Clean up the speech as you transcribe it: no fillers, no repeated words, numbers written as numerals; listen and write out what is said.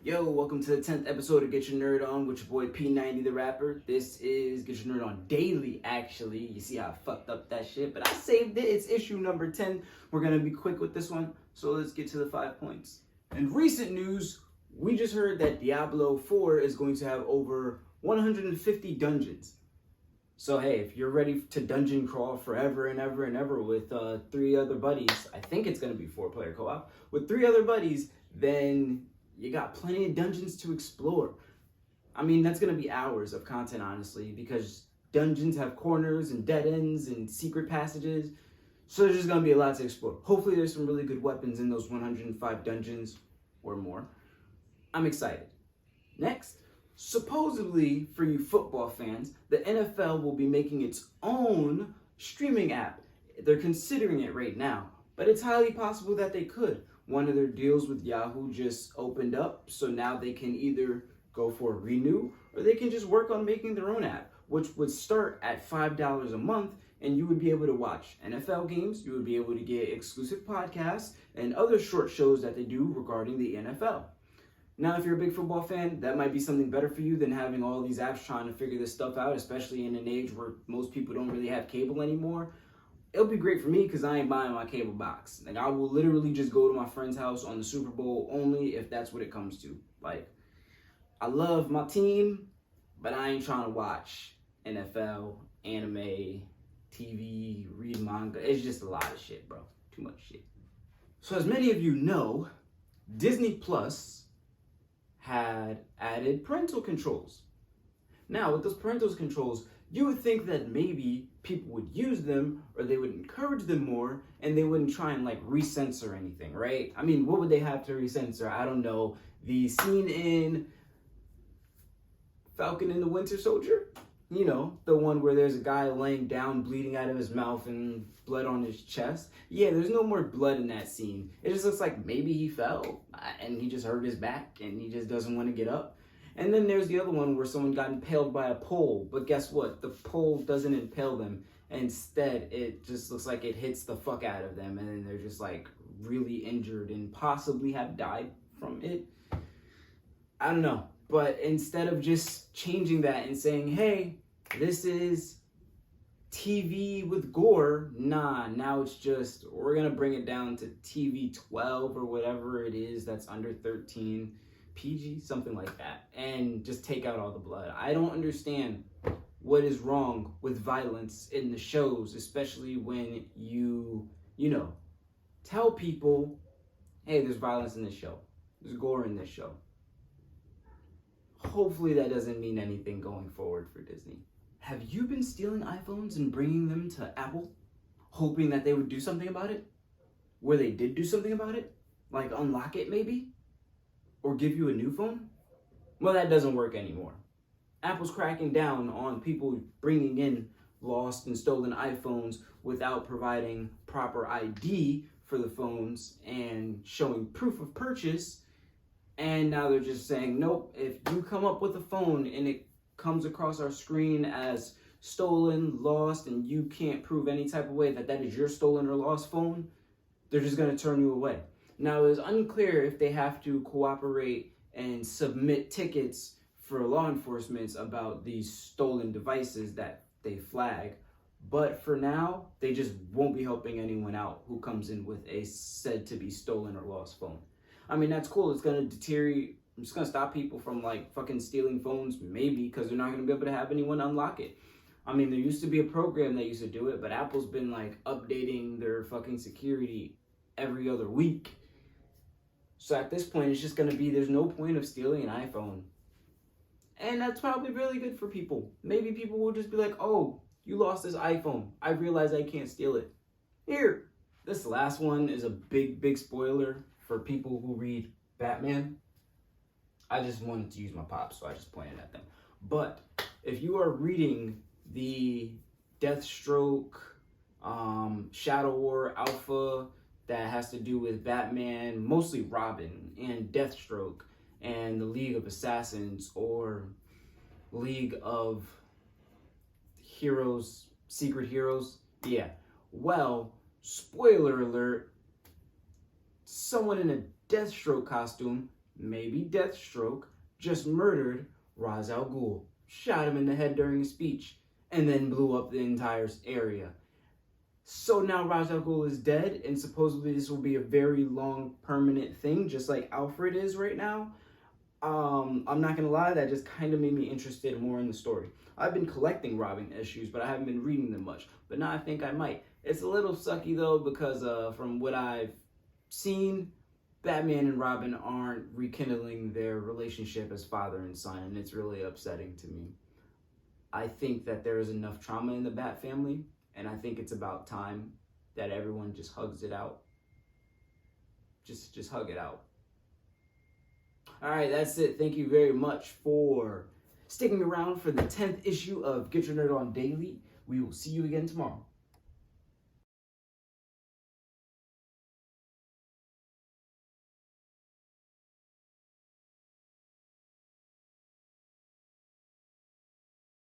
Yo, welcome to the 10th episode of Get Your Nerd On with your boy P90 the rapper. This is Get Your Nerd On Daily, actually. You see how I fucked up that shit, but I saved it. It's issue number 10. We're going to be quick with this one, so let's get to the 5 points. In recent news, we just heard that Diablo 4 is going to have over 150 dungeons. So hey, if you're ready to dungeon crawl forever and ever and ever with 3 other buddies, I think it's going to be 4-player co-op, with 3 other buddies, then you got plenty of dungeons to explore. I mean, that's going to be hours of content, honestly, because dungeons have corners and dead ends and secret passages. So there's just going to be a lot to explore. Hopefully there's some really good weapons in those 105 dungeons or more. I'm excited. Next, supposedly for you football fans, the NFL will be making its own streaming app. They're considering it right now, but it's highly possible that they could. One of their deals with Yahoo just opened up, so now they can either go for a renew or they can just work on making their own app, which would start at $5 a month, and you would be able to watch NFL games, you would be able to get exclusive podcasts, and other short shows that they do regarding the NFL. Now, if you're a big football fan, that might be something better for you than having all these apps trying to figure this stuff out, especially in an age where most people don't really have cable anymore. It'll be great for me because I ain't buying my cable box. Like, I will literally just go to my friend's house on the Super Bowl only if that's what it comes to. Like, I love my team, but I ain't trying to watch NFL, anime, TV, read manga. It's just a lot of shit, bro. Too much shit. So as many of you know, Disney Plus had added parental controls. Now, with those parental controls, you would think that maybe people would use them or they would encourage them more and they wouldn't try and like recensor anything, right? I mean, what would they have to recensor? I don't know. The scene in Falcon and the Winter Soldier, you know, the one where there's a guy laying down bleeding out of his mouth and blood on his chest. Yeah, there's no more blood in that scene. It just looks like maybe he fell and he just hurt his back and he just doesn't want to get up. And then there's the other one where someone got impaled by a pole, but guess what? The pole doesn't impale them. Instead, it just looks like it hits the fuck out of them, and then they're just like really injured and possibly have died from it. I don't know. But instead of just changing that and saying, hey, this is TV with gore, nah, now it's just, we're gonna bring it down to TV 12 or whatever it is that's under 13. PG, something like that, and just take out all the blood. I don't understand what is wrong with violence in the shows, especially when you know, tell people, hey, there's violence in this show. There's gore in this show. Hopefully that doesn't mean anything going forward for Disney. Have you been stealing iPhones and bringing them to Apple, hoping that they would do something about it? Where they did do something about it? Like unlock it maybe? Or give you a new phone? Well, that doesn't work anymore. Apple's cracking down on people bringing in lost and stolen iPhones without providing proper ID for the phones and showing proof of purchase. And now they're just saying, nope, if you come up with a phone and it comes across our screen as stolen, lost, and you can't prove any type of way that that is your stolen or lost phone, they're just gonna turn you away. Now, it's unclear if they have to cooperate and submit tickets for law enforcement about these stolen devices that they flag. But for now, they just won't be helping anyone out who comes in with a said to be stolen or lost phone. I mean, that's cool. It's going to deteriorate. It's going to stop people from like fucking stealing phones, maybe, because they're not going to be able to have anyone unlock it. I mean, there used to be a program that used to do it, but Apple's been like updating their fucking security every other week. So at this point, it's just going to be, there's no point of stealing an iPhone. And that's probably really good for people. Maybe people will just be like, oh, you lost this iPhone. I realize I can't steal it. Here. This last one is a big spoiler for people who read Batman. I just wanted to use my pops, so I just pointed at them. But if you are reading the Deathstroke, Shadow War Alpha, that has to do with Batman, mostly Robin, and Deathstroke, and the League of Assassins, or League of Heroes, Secret Heroes. Yeah. Well, spoiler alert, someone in a Deathstroke costume maybe Deathstroke, just murdered Ra's al Ghul, shot him in the head during a speech, and then blew up the entire area. So now Ra's al Ghul is dead, and supposedly this will be a very long, permanent thing, just like Alfred is right now. I'm not gonna lie, that just kind of made me interested more in the story. I've been collecting Robin issues, but I haven't been reading them much. But now I think I might. It's a little sucky though, because from what I've seen, Batman and Robin aren't rekindling their relationship as father and son, and it's really upsetting to me. I think that there is enough trauma in the Bat family, and I think it's about time that everyone just hugs it out. Just hug it out. All right, that's it. Thank you very much for sticking around for the 10th issue of Get Your Nerd On Daily. We will see you again tomorrow.